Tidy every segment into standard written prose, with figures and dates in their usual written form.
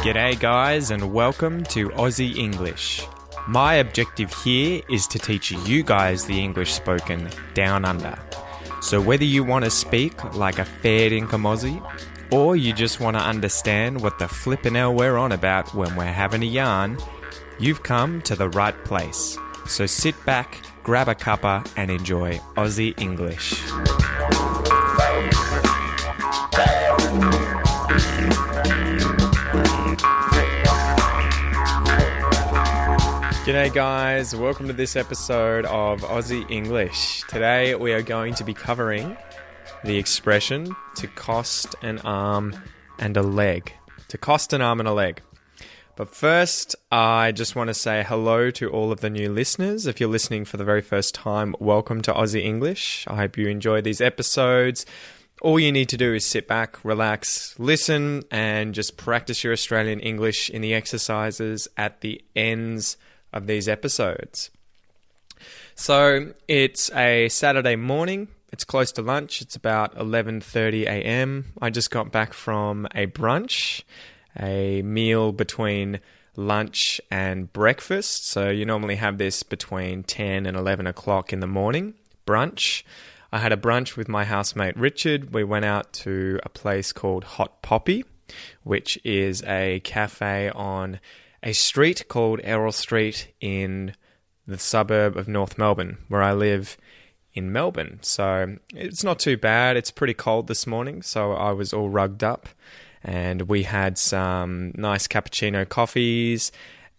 G'day guys and welcome to Aussie English. My objective here is to teach you guys the English spoken down under. So whether you want to speak like a fair dinkum Aussie, or you just want to understand what the flippin' hell we're on about when we're having a yarn, you've come to the right place. So sit back, grab a cuppa and enjoy Aussie English. G'day guys, welcome to this episode of Aussie English. Today we are going to be covering the expression to cost an arm and a leg. To cost an arm and a leg. But first, I just want to say hello to all of the new listeners. If you're listening for the very first time, welcome to Aussie English. I hope you enjoy these episodes. All you need to do is sit back, relax, listen, and just practice your Australian English in the exercises at the ends of these episodes. So it's a Saturday morning. It's close to lunch. It's about 11:30 a.m. I just got back from a brunch, a meal between lunch and breakfast. So you normally have this between 10 and 11 o'clock in the morning, brunch. I had a brunch with my housemate Richard. We went out to a place called Hot Poppy, which is a cafe on a street called Errol Street in the suburb of North Melbourne, where I live in Melbourne. So it's not too bad. It's pretty cold this morning, so I was all rugged up. And we had some nice cappuccino coffees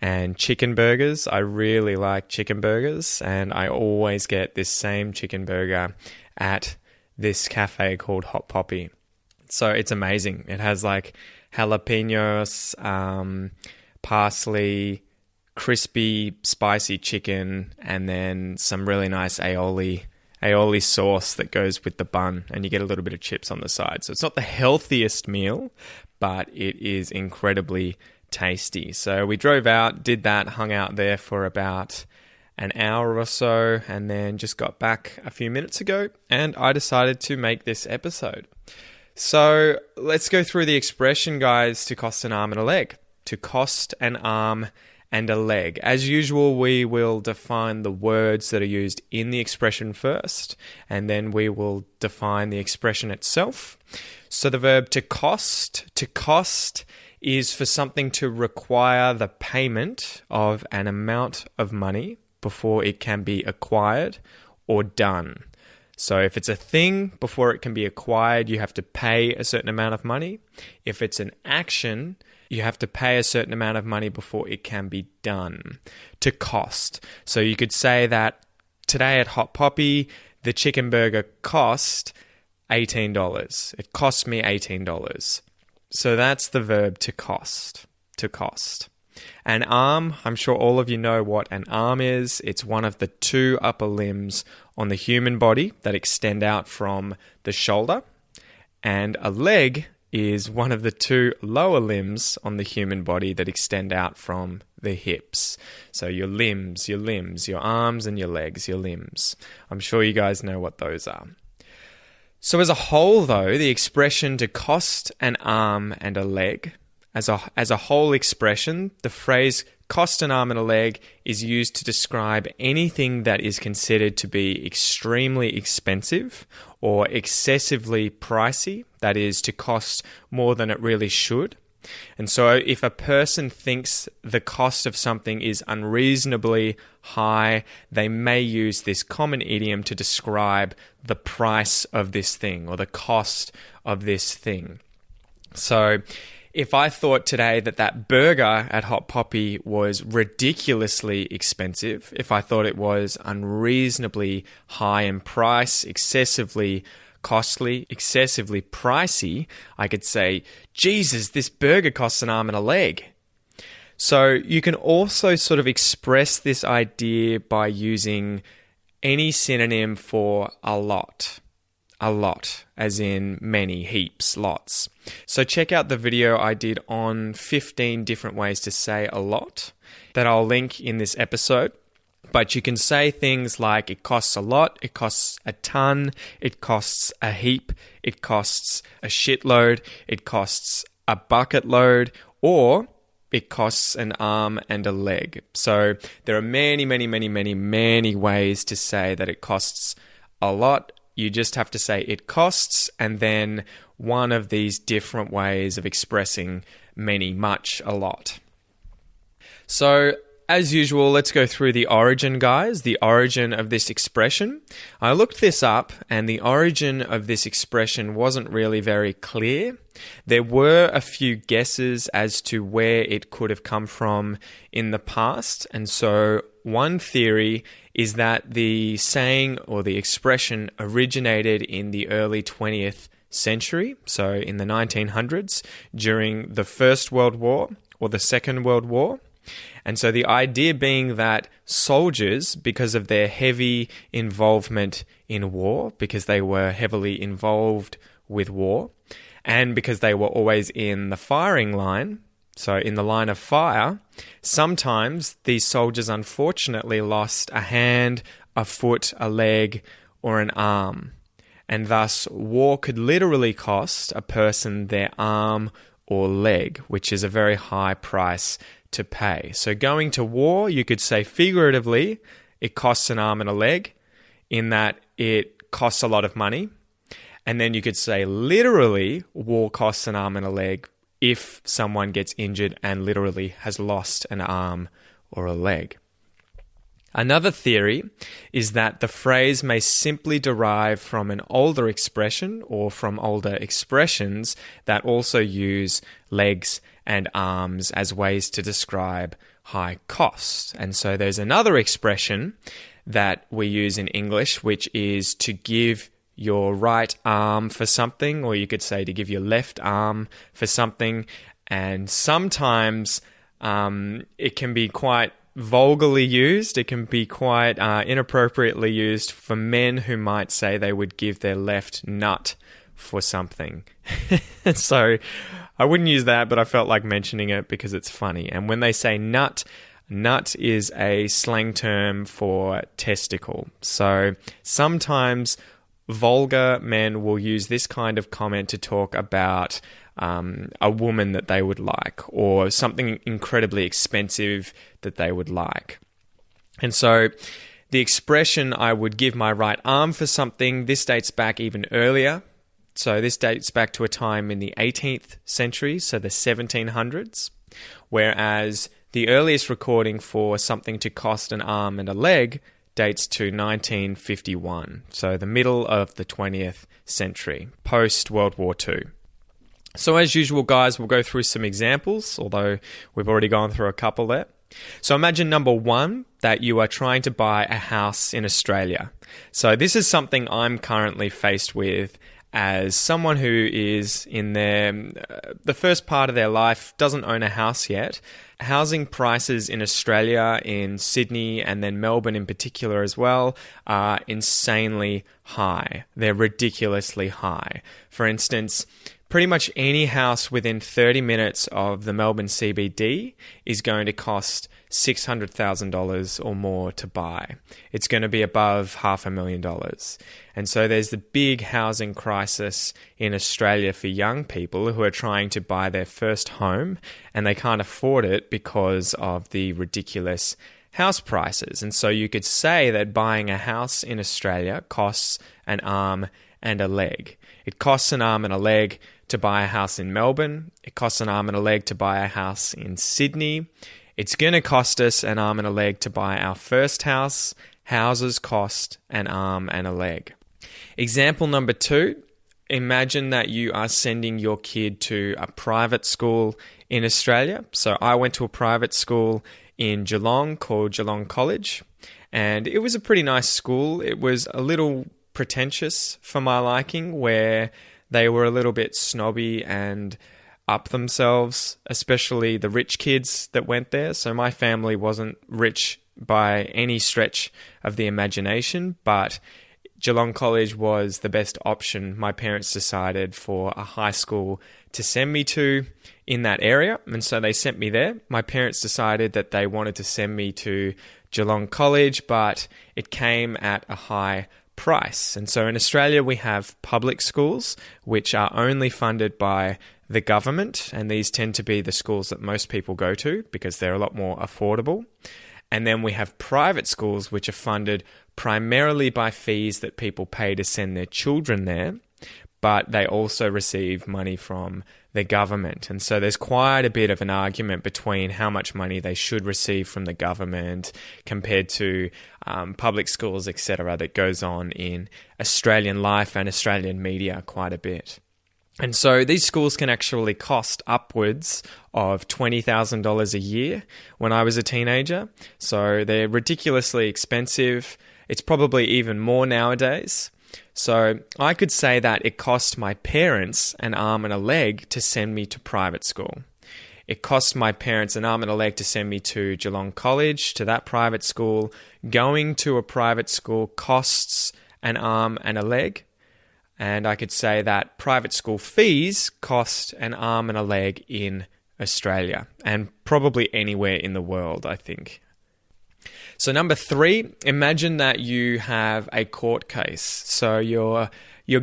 and chicken burgers. I really like chicken burgers, and I always get this same chicken burger at this cafe called Hot Poppy. So it's amazing. It has like jalapenos, parsley, crispy, spicy chicken, and then some really nice aioli sauce that goes with the bun, and you get a little bit of chips on the side. So it's not the healthiest meal, but it is incredibly tasty. So we drove out, did that, hung out there for about an hour or so, and then just got back a few minutes ago, and I decided to make this episode. So let's go through the expression, guys, to cost an arm and a leg. To cost an arm and a leg. As usual, we will define the words that are used in the expression first, and then we will define the expression itself. So the verb to cost is for something to require the payment of an amount of money before it can be acquired or done. So if it's a thing, before it can be acquired, you have to pay a certain amount of money. If it's an action, you have to pay a certain amount of money before it can be done. To cost. So you could say that today at Hot Poppy, the chicken burger cost $18. It cost me $18. So that's the verb to cost. To cost. An arm, I'm sure all of you know what an arm is. It's one of the two upper limbs on the human body that extend out from the shoulder. And a leg is one of the two lower limbs on the human body that extend out from the hips. So your limbs, your arms and your legs, your limbs. I'm sure you guys know what those are. So as a whole, though, the expression to cost an arm and a leg, as a whole expression, the phrase cost an arm and a leg is used to describe anything that is considered to be extremely expensive or excessively pricey, that is, to cost more than it really should. And so if a person thinks the cost of something is unreasonably high, they may use this common idiom to describe the price of this thing or the cost of this thing. So if I thought today that burger at Hot Poppy was ridiculously expensive, if I thought it was unreasonably high in price, excessively costly, excessively pricey, I could say, Jesus, this burger costs an arm and a leg. So you can also sort of express this idea by using any synonym for a lot. A lot, as in many, heaps, lots. So check out the video I did on 15 different ways to say a lot that I'll link in this episode. But you can say things like it costs a lot, it costs a ton, it costs a heap, it costs a shitload, it costs a bucket load, or it costs an arm and a leg. So there are many, many, many, many, many ways to say that it costs a lot. You just have to say it costs, and then one of these different ways of expressing many, much, a lot. So as usual, let's go through the origin, guys, the origin of this expression. I looked this up, and the origin of this expression wasn't really very clear. There were a few guesses as to where it could have come from in the past, and so one theory is that the saying or the expression originated in the early 20th century, so in the 1900s, during the First World War or the Second World War. And so the idea being that soldiers, because of their heavy involvement in war, because they were heavily involved with war, and because they were always in the firing line, so in the line of fire, sometimes these soldiers unfortunately lost a hand, a foot, a leg, or an arm. And thus, war could literally cost a person their arm or leg, which is a very high price to pay. So going to war, you could say figuratively, it costs an arm and a leg, in that it costs a lot of money. And then you could say literally, war costs an arm and a leg if someone gets injured and literally has lost an arm or a leg. Another theory is that the phrase may simply derive from an older expression or from older expressions that also use legs and arms as ways to describe high costs. And so there's another expression that we use in English, which is to give your right arm for something, or you could say to give your left arm for something. And sometimes it can be quite vulgarly used. It can be quite inappropriately used for men who might say they would give their left nut for something. So I wouldn't use that, but I felt like mentioning it because it's funny. And when they say nut, nut is a slang term for testicle. So sometimes vulgar men will use this kind of comment to talk about a woman that they would like, or something incredibly expensive that they would like. And so the expression, I would give my right arm for something, this dates back even earlier. So this dates back to a time in the 18th century, so the 1700s, whereas the earliest recording for something to cost an arm and a leg dates to 1951, so the middle of the 20th century, post-World War II. So as usual, guys, we'll go through some examples, although we've already gone through a couple there. So imagine number one, that you are trying to buy a house in Australia. So this is something I'm currently faced with as someone who is in the first part of their life, doesn't own a house yet. Housing prices in Australia, in Sydney, and then Melbourne in particular as well, are insanely high. They're ridiculously high. For instance, pretty much any house within 30 minutes of the Melbourne CBD is going to cost $600,000 or more to buy. It's going to be above $500,000. And so there's the big housing crisis in Australia for young people who are trying to buy their first home, and they can't afford it because of the ridiculous house prices. And so you could say that buying a house in Australia costs an arm and a leg. It costs an arm and a leg to buy a house in Melbourne. It costs an arm and a leg to buy a house in Sydney. It's going to cost us an arm and a leg to buy our first house. Houses cost an arm and a leg. Example number two, imagine that you are sending your kid to a private school in Australia. So I went to a private school in Geelong called Geelong College, and it was a pretty nice school. It was a little pretentious for my liking, where they were a little bit snobby and up themselves, especially the rich kids that went there. So my family wasn't rich by any stretch of the imagination, but Geelong College was the best option my parents decided for a high school to send me to in that area. And so they sent me there. My parents decided that they wanted to send me to Geelong College, but it came at a high price. And so in Australia, we have public schools, which are only funded by the government, and these tend to be the schools that most people go to because they're a lot more affordable. And then we have private schools, which are funded primarily by fees that people pay to send their children there, but they also receive money from the government. And so there's quite a bit of an argument between how much money they should receive from the government compared to public schools, etc., that goes on in Australian life and Australian media quite a bit. And so these schools can actually cost upwards of $20,000 a year when I was a teenager. So they're ridiculously expensive. It's probably even more nowadays. So I could say that it cost my parents an arm and a leg to send me to private school. It cost my parents an arm and a leg to send me to Geelong College, to that private school. Going to a private school costs an arm and a leg. And I could say that private school fees cost an arm and a leg in Australia and probably anywhere in the world, I think. So number 3, imagine that you have a court case. So you're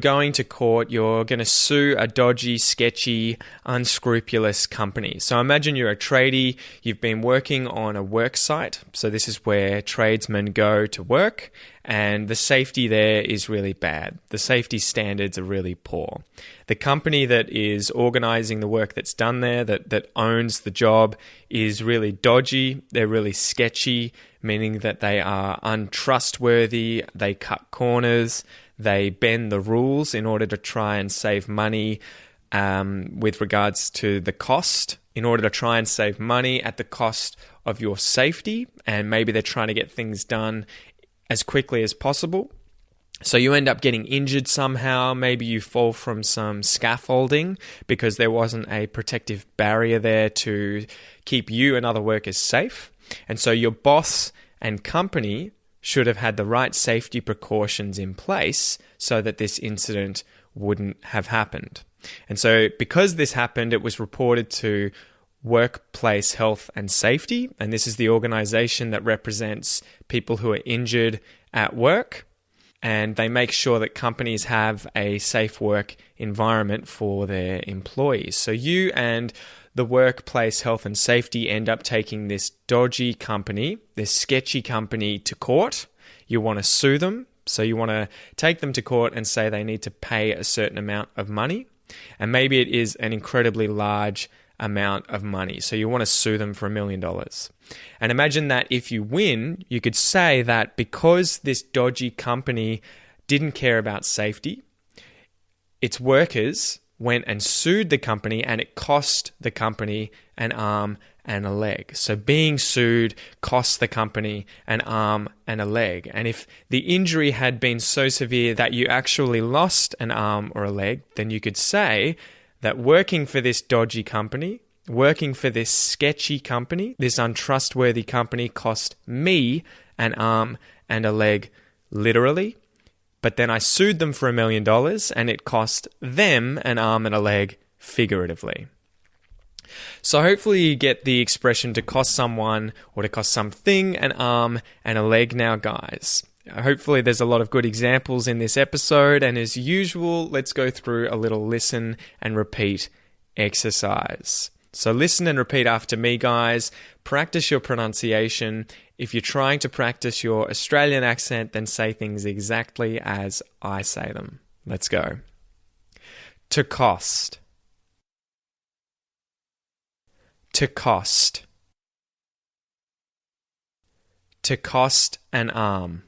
going to court, you're going to sue a dodgy, sketchy, unscrupulous company. So imagine you're a tradie, you've been working on a work site. So this is where tradesmen go to work, and the safety there is really bad. The safety standards are really poor. The company that is organizing the work that's done there, that owns the job, is really dodgy. They're really sketchy, meaning that they are untrustworthy. They cut corners. They bend the rules in order to try and save money with regards to the cost, in order to try and save money at the cost of your safety. And maybe they're trying to get things done as quickly as possible. So you end up getting injured somehow. Maybe you fall from some scaffolding because there wasn't a protective barrier there to keep you and other workers safe. And so your boss and company should have had the right safety precautions in place so that this incident wouldn't have happened. And so because this happened, it was reported to Workplace Health and Safety, and this is the organization that represents people who are injured at work, and they make sure that companies have a safe work environment for their employees. So you and the Workplace Health and Safety end up taking this dodgy company, this sketchy company, to court. You want to sue them, so you want to take them to court and say they need to pay a certain amount of money, and maybe it is an incredibly large amount of money. So you want to sue them for $1 million. And imagine that if you win, you could say that because this dodgy company didn't care about safety, its workers went and sued the company and it cost the company an arm and a leg. So being sued cost the company an arm and a leg. And if the injury had been so severe that you actually lost an arm or a leg, then you could say that working for this dodgy company, working for this sketchy company, this untrustworthy company cost me an arm and a leg, literally. But then I sued them for $1 million and it cost them an arm and a leg, figuratively. So hopefully you get the expression to cost someone or to cost something an arm and a leg now, guys. Hopefully there's a lot of good examples in this episode, and as usual, let's go through a little listen and repeat exercise. So listen and repeat after me, guys. Practice your pronunciation. If you're trying to practice your Australian accent, then say things exactly as I say them. Let's go. To cost. To cost. To cost an arm.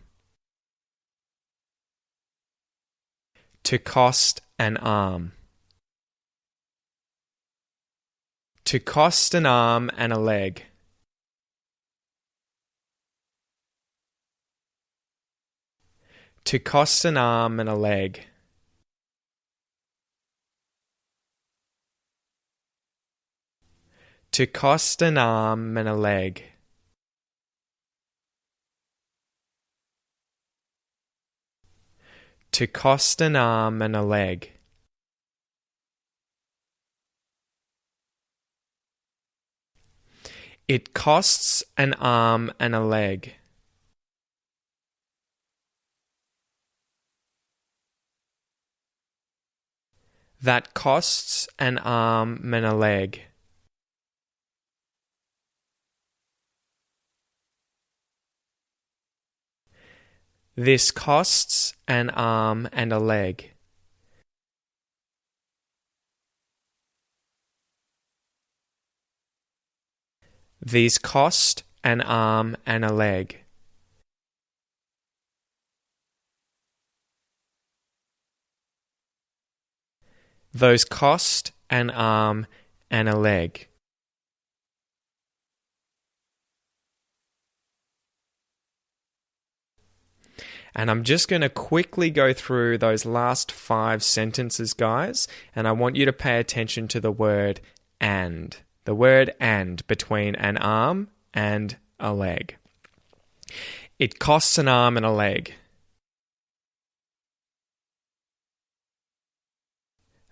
To cost an arm. To cost an arm and a leg. To cost an arm and a leg. To cost an arm and a leg. To cost an arm and a leg. It costs an arm and a leg. That costs an arm and a leg. This costs an arm and a leg. These cost an arm and a leg. Those cost an arm and a leg. And I'm just going to quickly go through those last 5 sentences, guys, and I want you to pay attention to the word and. The word and between an arm and a leg. It costs an arm and a leg.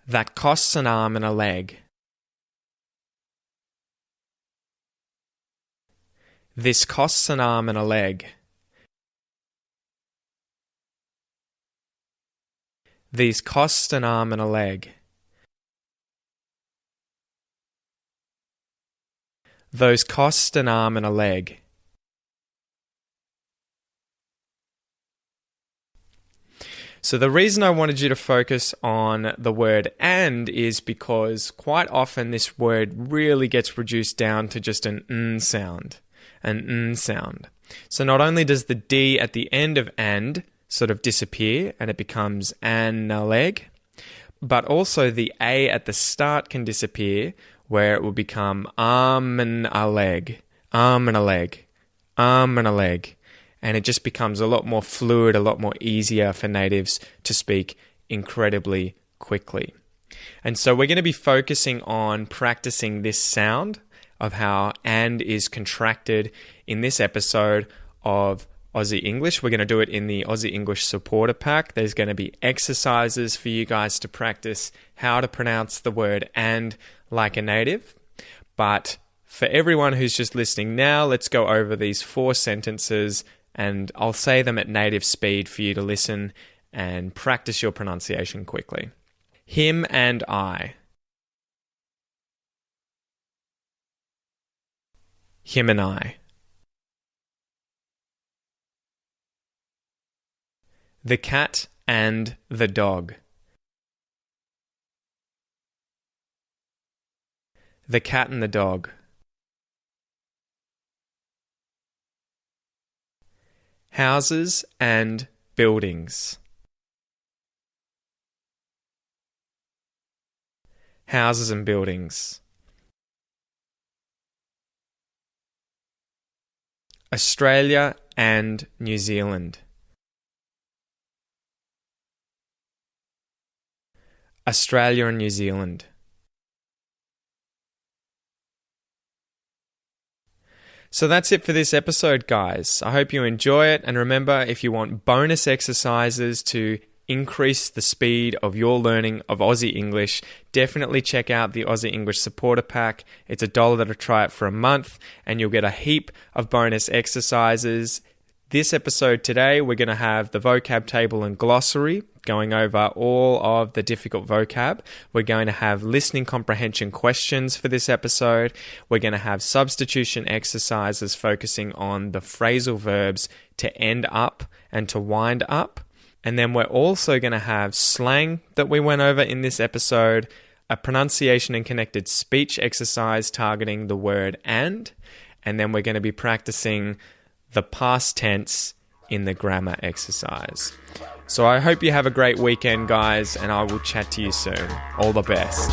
That costs an arm and a leg. This costs an arm and a leg. These cost an arm and a leg. Those cost an arm and a leg. So the reason I wanted you to focus on the word and is because quite often this word really gets reduced down to just an n sound. An n sound. So not only does the D at the end of and sort of disappear and it becomes an a leg, but also the A at the start can disappear where it will become arm and a leg, arm and a leg, arm and a leg. And it just becomes a lot more fluid, a lot more easier for natives to speak incredibly quickly. And so we're going to be focusing on practicing this sound of how and is contracted in this episode of Aussie English. We're going to do it in the Aussie English supporter pack. There's going to be exercises for you guys to practice how to pronounce the word and like a native. But for everyone who's just listening now, let's go over these 4 sentences and I'll say them at native speed for you to listen and practice your pronunciation quickly. Him and I. Him and I. The cat and the dog. The cat and the dog. Houses and buildings. Houses and buildings. Australia and New Zealand. Australia and New Zealand. So that's it for this episode, guys. I hope you enjoy it. And remember, if you want bonus exercises to increase the speed of your learning of Aussie English, definitely check out the Aussie English supporter pack. It's $1 to try it for a month, and you'll get a heap of bonus exercises. This episode today, we're going to have the vocab table and glossary, going over all of the difficult vocab. We're going to have listening comprehension questions for this episode. We're going to have substitution exercises focusing on the phrasal verbs to end up and to wind up. And then we're also going to have slang that we went over in this episode, a pronunciation and connected speech exercise targeting the word and then we're going to be practicing the past tense in the grammar exercise. So I hope you have a great weekend, guys, and I will chat to you soon. All the best.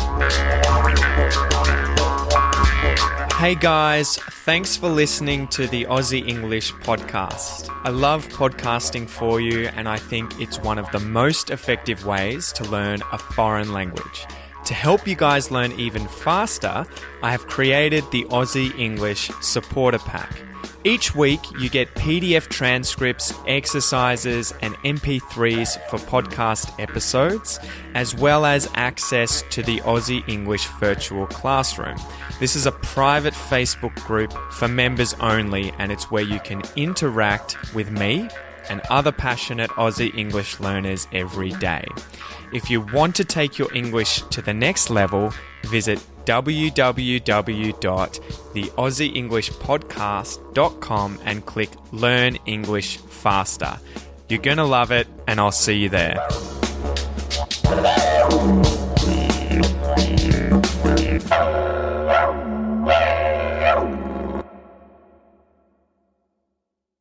Hey guys, thanks for listening to the Aussie English podcast. I love podcasting for you, and I think it's one of the most effective ways to learn a foreign language. To help you guys learn even faster, I have created the Aussie English supporter pack. Each week, you get PDF transcripts, exercises, and MP3s for podcast episodes, as well as access to the Aussie English virtual classroom. This is a private Facebook group for members only, and it's where you can interact with me and other passionate Aussie English learners every day. If you want to take your English to the next level, visit www.theaussieenglishpodcast.com and click Learn English Faster. You're going to love it, and I'll see you there.